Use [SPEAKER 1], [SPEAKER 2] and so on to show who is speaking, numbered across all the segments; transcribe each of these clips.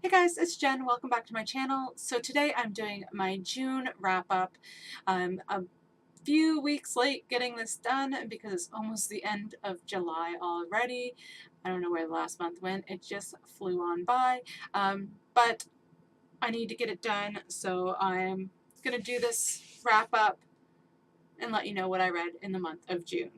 [SPEAKER 1] Hey guys, it's Jen. Welcome back to my channel. So today I'm doing my June wrap up. I'm a few weeks late getting this done because it's almost the end of July already. I don't know where the last month went. It just flew on by. But I need to get it done, so I'm going to do this wrap up and let you know what I read in the month of June.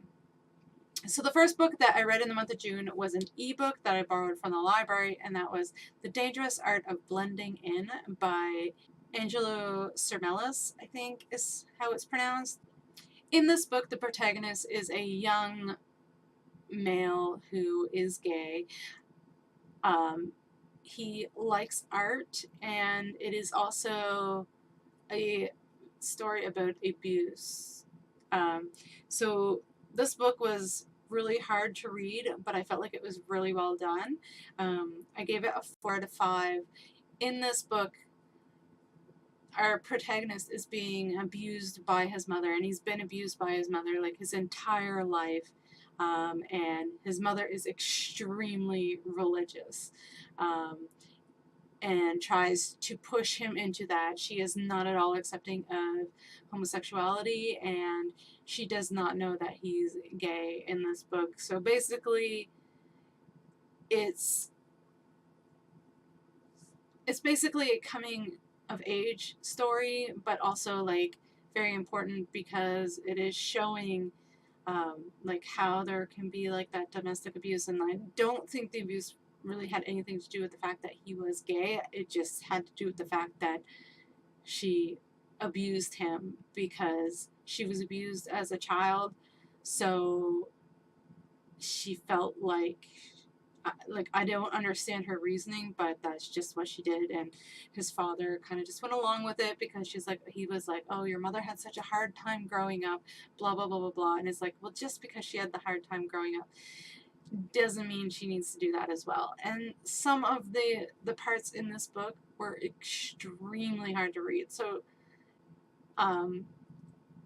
[SPEAKER 1] So the first book that I read in the month of June was an ebook that I borrowed from the library, and that was The Dangerous Art of Blending In by Angelo Sermelis, I think is how it's pronounced. In this book, the protagonist is a young male who is gay. He likes art, and it is also a story about abuse. So this book was really hard to read, but I felt like it was really well done. I gave it a 4 out of 5. In this book, our protagonist is being abused by his mother, and he's been abused by his mother like his entire life. And his mother is extremely religious. And tries to push him into that. She is not at all accepting of homosexuality, and she does not know that he's gay in this book. So basically, it's basically a coming of age story, but also like very important because it is showing like how there can be like that domestic abuse, and I don't think the abuse really had anything to do with the fact that he was gay. It just had to do with the fact that she abused him because she was abused as a child, so she felt like I don't understand her reasoning, but that's just what she did. And his father kind of just went along with it because he was like, oh, your mother had such a hard time growing up, blah blah blah blah blah. And it's like, well, just because she had the hard time growing up doesn't mean she needs to do that as well. And some of the parts in this book were extremely hard to read. So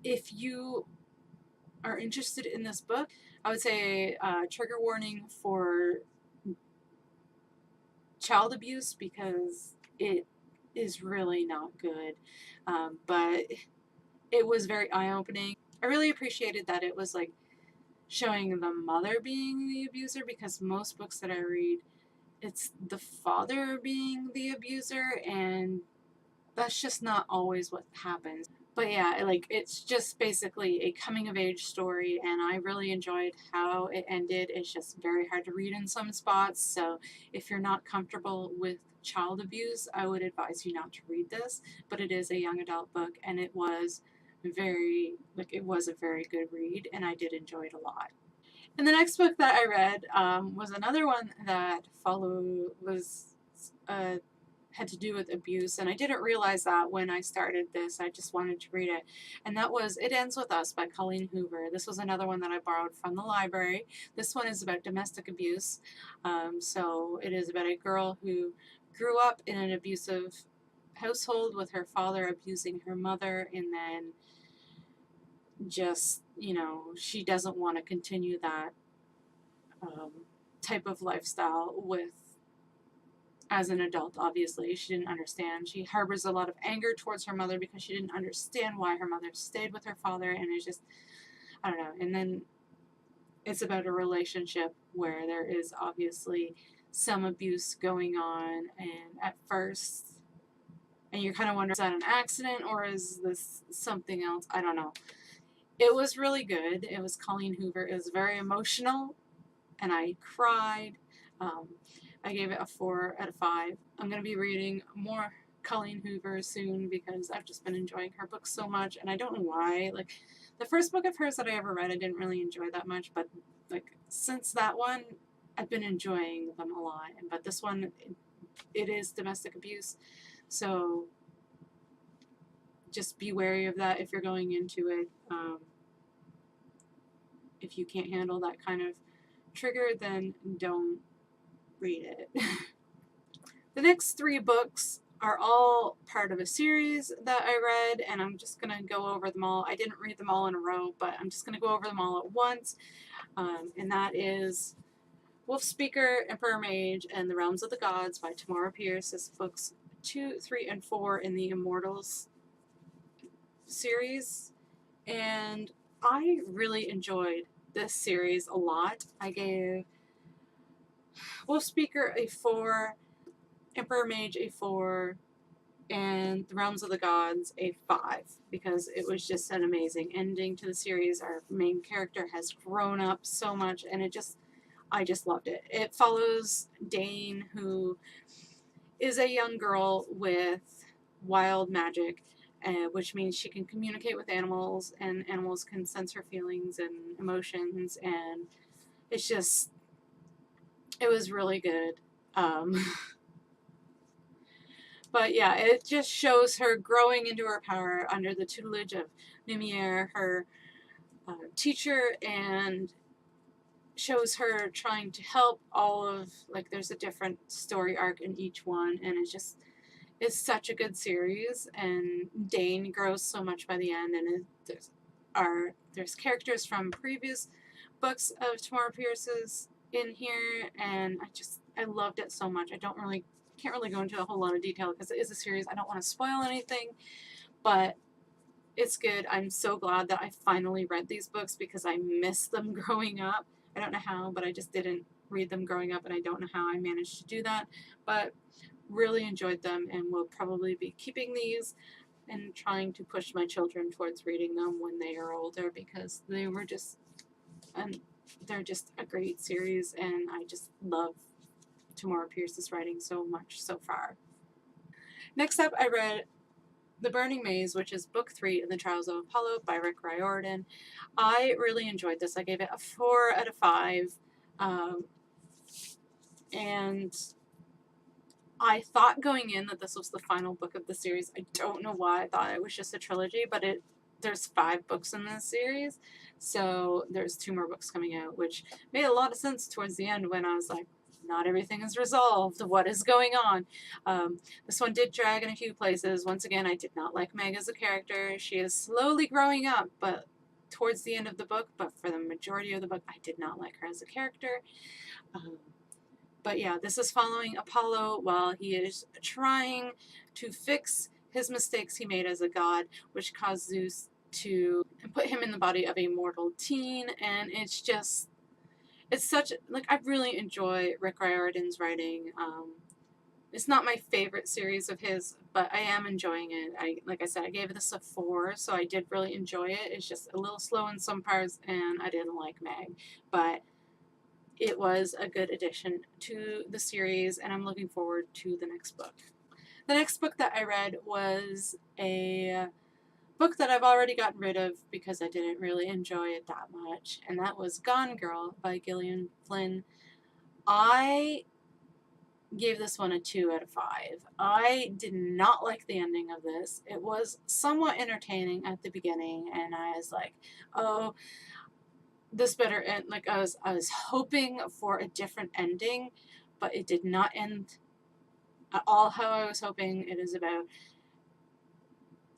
[SPEAKER 1] if you are interested in this book, I would say trigger warning for child abuse because it is really not good. But it was very eye-opening. I really appreciated that it was like showing the mother being the abuser, because most books that I read, it's the father being the abuser, and that's just not always what happens. But yeah, like it's just basically a coming of age story, and I really enjoyed how it ended. It's just very hard to read in some spots, so if you're not comfortable with child abuse, I would advise you not to read this. But it is a young adult book, and it was a very good read, and I did enjoy it a lot. And the next book that I read was another one that had to do with abuse, and I didn't realize that when I started this. I just wanted to read it, and that was It Ends With Us by Colleen Hoover. This was another one that I borrowed from the library. This one is about domestic abuse. So it is about a girl who grew up in an abusive household with her father abusing her mother, and then just, she doesn't want to continue that type of lifestyle as an adult. Obviously she didn't understand. She harbors a lot of anger towards her mother because she didn't understand why her mother stayed with her father, and it's just, I don't know. And then it's about a relationship where there is obviously some abuse going on, and at first, and you're kind of wondering, is that an accident or is this something else? I don't know. It was really good. It was Colleen Hoover. It was very emotional, and I cried. I gave it a 4 out of 5. I'm going to be reading more Colleen Hoover soon because I've just been enjoying her books so much, and I don't know why. Like, the first book of hers that I ever read, I didn't really enjoy that much, but like since that one, I've been enjoying them a lot. But this one, it is domestic abuse, so just be wary of that if you're going into it. If you can't handle that kind of trigger, then don't read it. The next 3 books are all part of a series that I read, and I'm just going to go over them all. I didn't read them all in a row, but I'm just going to go over them all at once. And that is Wolf Speaker, Emperor Mage, and The Realms of the Gods by Tamora Pierce. This books 2, 3, and 4 in the Immortals series, and I really enjoyed this series a lot. I gave Wolf Speaker a 4, Emperor Mage a 4, and The Realms of the Gods a 5, because it was just an amazing ending to the series. Our main character has grown up so much, and I just loved it. It follows Dane, who is a young girl with wild magic, which means she can communicate with animals, and animals can sense her feelings and emotions, and it's just, it was really good. But yeah, it just shows her growing into her power under the tutelage of Lumiere, her teacher, and shows her trying to help all of, like, there's a different story arc in each one, and it's such a good series, and Dane grows so much by the end, and there's characters from previous books of Tamora Pierce's in here, and I loved it so much. Can't really go into a whole lot of detail because it is a series. I don't want to spoil anything, but it's good. I'm so glad that I finally read these books because I missed them growing up. I don't know how, but I just didn't read them growing up, and I don't know how I managed to do that, but really enjoyed them, and will probably be keeping these and trying to push my children towards reading them when they are older, because they're just a great series, and I just love Tamora Pierce's writing so much so far. Next up, I read The Burning Maze, which is book 3 in the Trials of Apollo by Rick Riordan. I really enjoyed this. I gave it a 4 out of 5. And I thought going in that this was the final book of the series. I don't know why I thought it was just a trilogy, but there's 5 books in this series, so there's 2 more books coming out, which made a lot of sense towards the end when I was like, not everything is resolved. What is going on? This one did drag in a few places. Once again, I did not like Meg as a character. She is slowly growing up, but towards the end of the book, but for the majority of the book, I did not like her as a character. But yeah, this is following Apollo while he is trying to fix his mistakes he made as a god, which caused Zeus to put him in the body of a mortal teen. And it's such, like, I really enjoy Rick Riordan's writing. It's not my favorite series of his, but I am enjoying it. Like I said, I gave this a 4, so I did really enjoy it. It's just a little slow in some parts, and I didn't like Meg, but it was a good addition to the series, and I'm looking forward to the next book. The next book that I read was a book that I've already gotten rid of because I didn't really enjoy it that much, and that was Gone Girl by Gillian Flynn. I gave this one a 2 out of 5. I did not like the ending of this. It was somewhat entertaining at the beginning, and I was like, oh, this better end. Like, I was hoping for a different ending, but it did not end at all how I was hoping. It is about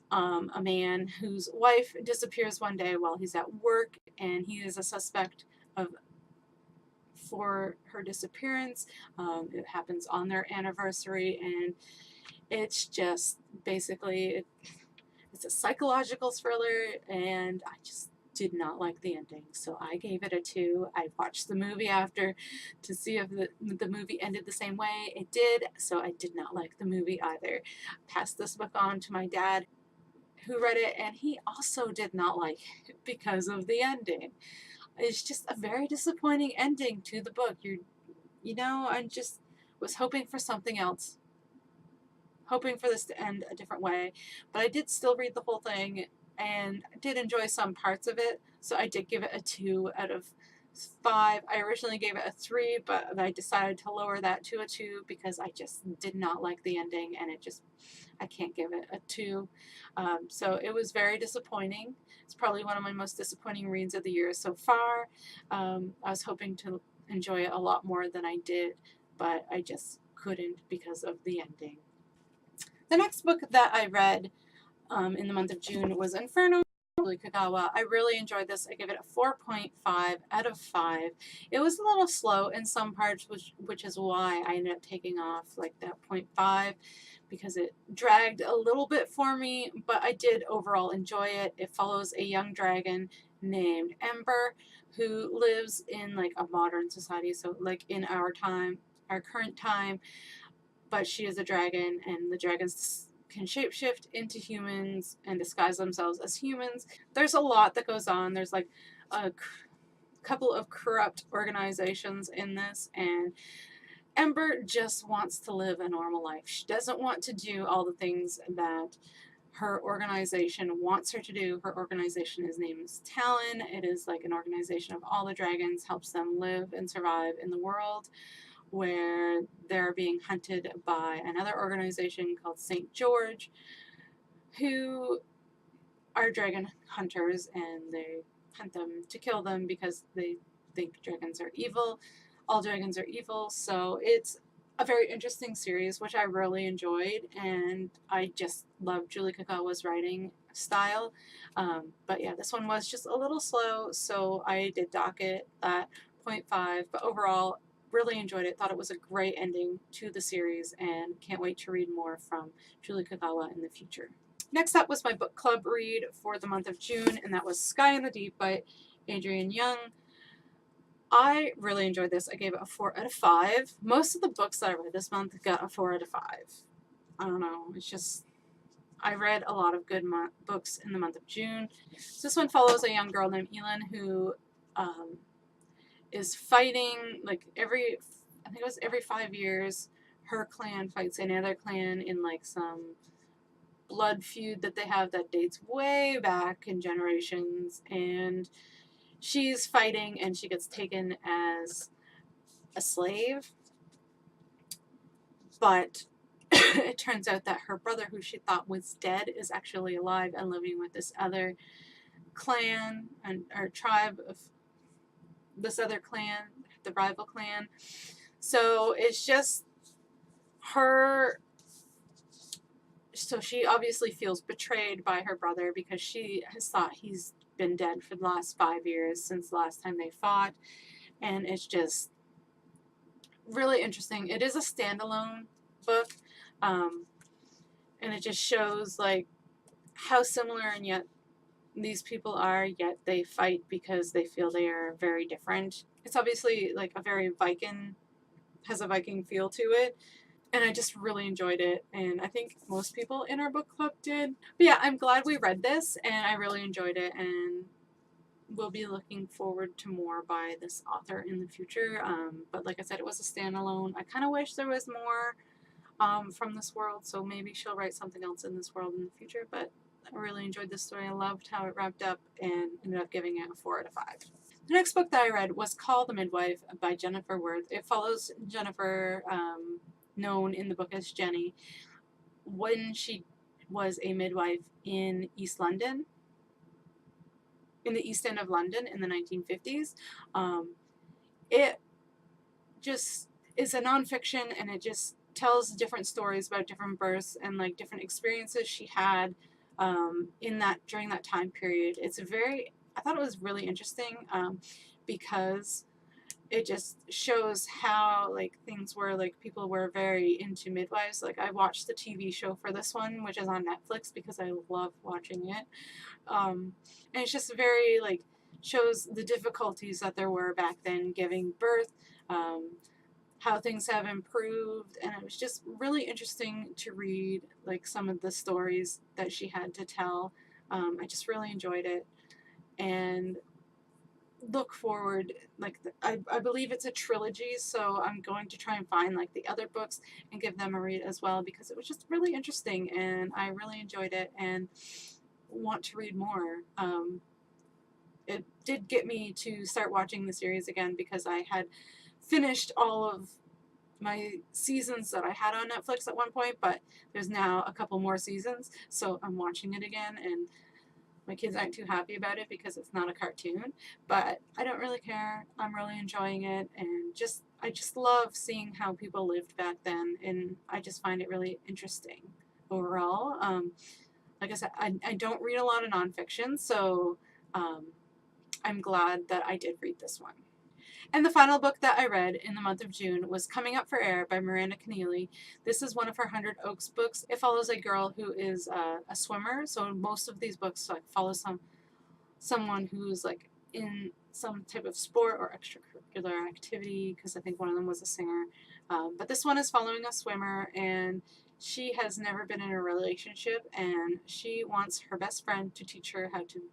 [SPEAKER 1] a man whose wife disappears one day while he's at work, and he is a suspect for her disappearance. It happens on their anniversary, and it's just basically it's a psychological thriller, and I just did not like the ending, so I gave it a 2. I watched the movie after to see if the movie ended the same way. It did, so I did not like the movie either. Passed this book on to my dad, who read it, and he also did not like it because of the ending. It's just a very disappointing ending to the book. I just was hoping for something else, hoping for this to end a different way, but I did still read the whole thing, and I did enjoy some parts of it, so I did give it a 2 out of 5. I originally gave it a 3, but I decided to lower that to a 2 because I just did not like the ending, and I can't give it a 2. So it was very disappointing. It's probably one of my most disappointing reads of the year so far. I was hoping to enjoy it a lot more than I did, but I just couldn't because of the ending. The next book that I read in the month of June was Inferno Julie Kagawa. I really enjoyed this. I give it a 4.5 out of 5. It was a little slow in some parts, which is why I ended up taking off like that 0.5, because it dragged a little bit for me, but I did overall enjoy it. It follows a young dragon named Ember who lives in like a modern society, so like in our time, our current time, but she is a dragon, and the dragons can shapeshift into humans and disguise themselves as humans. There's a lot that goes on. There's like a couple of corrupt organizations in this, and Ember just wants to live a normal life. She doesn't want to do all the things that her organization wants her to do. Her organization is named as Talon. It is like an organization of all the dragons, helps them live and survive in the world where they're being hunted by another organization called St. George, who are dragon hunters, and they hunt them to kill them because they think dragons are evil. All dragons are evil, so it's a very interesting series, which I really enjoyed, and I just love Julie Kagawa's writing style. But yeah, this one was just a little slow, so I did dock it at 0.5, but overall, really enjoyed it. Thought it was a great ending to the series, and can't wait to read more from Julie Kagawa in the future. Next up was my book club read for the month of June, and that was Sky in the Deep by Adrienne Young. I really enjoyed this. I gave it a 4 out of 5. Most of the books that I read this month got a 4 out of 5. I don't know. It's just, I read a lot of good books in the month of June. So this one follows a young girl named Elin who is fighting, like I think it was every 5 years, her clan fights another clan in like some blood feud that they have that dates way back in generations, and she's fighting and she gets taken as a slave, but it turns out that her brother, who she thought was dead, is actually alive and living with this other clan or tribe of this other clan, the rival clan. So it's just her. So she obviously feels betrayed by her brother because she has thought he's been dead for the last 5 years since the last time they fought. And it's just really interesting. It is a standalone book. And it just shows like how similar and yet these people are, yet they fight because they feel they are very different. It's obviously like has a Viking feel to it. And I just really enjoyed it, and I think most people in our book club did. But yeah, I'm glad we read this, and I really enjoyed it, and we'll be looking forward to more by this author in the future. But like I said, it was a standalone. I kind of wish there was more from this world, so maybe she'll write something else in this world in the future, but I really enjoyed this story. I loved how it wrapped up and ended up giving it a 4 out of 5. The next book that I read was called The Midwife by Jennifer Worth. It follows Jennifer, known in the book as Jenny, when she was a midwife in East London, in the East End of London in the 1950s. It just is a nonfiction, and it just tells different stories about different births and like different experiences she had during that time period. I thought it was really interesting because it just shows how like things were, like people were very into midwives. Like I watched the TV show for this one, which is on Netflix, because I love watching it. And it's just very like shows the difficulties that there were back then giving birth, how things have improved, and it was just really interesting to read like some of the stories that she had to tell. I just really enjoyed it, and look forward, like I believe it's a trilogy, so I'm going to try and find like the other books and give them a read as well, because it was just really interesting and I really enjoyed it and want to read more. It did get me to start watching the series again, because I had finished all of my seasons that I had on Netflix at one point, but there's now a couple more seasons, so I'm watching it again, and my kids aren't too happy about it because it's not a cartoon, but I don't really care. I'm really enjoying it, and I just love seeing how people lived back then, and I just find it really interesting overall. like I said, I don't read a lot of nonfiction, so I'm glad that I did read this one. And the final book that I read in the month of June was Coming Up for Air by Miranda Keneally. This is one of her 100 Oaks books. It follows a girl who is a swimmer, so most of these books like follow someone who's like in some type of sport or extracurricular activity, because I think one of them was a singer. But this one is following a swimmer, and she has never been in a relationship, and she wants her best friend to teach her how to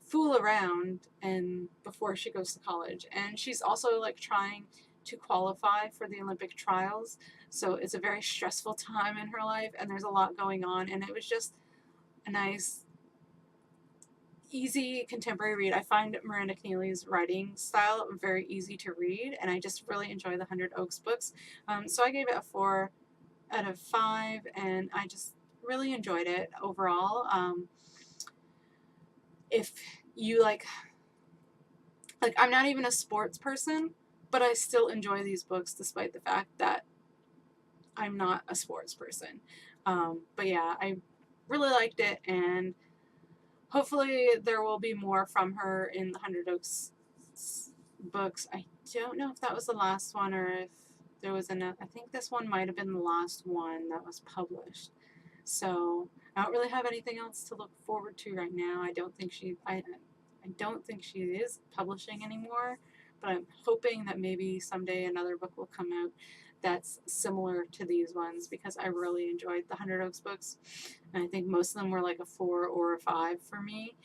[SPEAKER 1] fool around and before she goes to college. And she's also like trying to qualify for the Olympic trials, so it's a very stressful time in her life, and there's a lot going on, and it was just a nice easy contemporary read. I find Miranda Keneally's writing style very easy to read, and I just really enjoy the 100 Oaks books. So I gave it a 4 out of 5, and I just really enjoyed it overall. If you like I'm not even a sports person, but I still enjoy these books despite the fact that I'm not a sports person. But yeah, I really liked it, and hopefully there will be more from her in the 100 Oaks books. I don't know if that was the last one or if there was another. I think this one might have been the last one that was published. So I don't really have anything else to look forward to right now. I don't think she is publishing anymore, but I'm hoping that maybe someday another book will come out that's similar to these ones, because I really enjoyed the 100 Oaks books, and I think most of them were like a 4 or a 5 for me.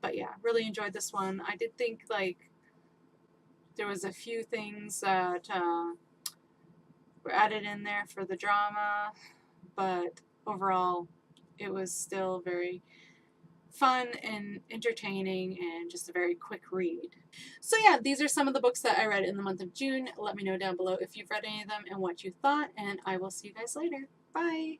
[SPEAKER 1] But yeah, really enjoyed this one. I did think like there was a few things that were added in there for the drama, but overall it was still very fun and entertaining and just a very quick read. So yeah, these are some of the books that I read in the month of June. Let me know down below if you've read any of them and what you thought, and I will see you guys later. Bye!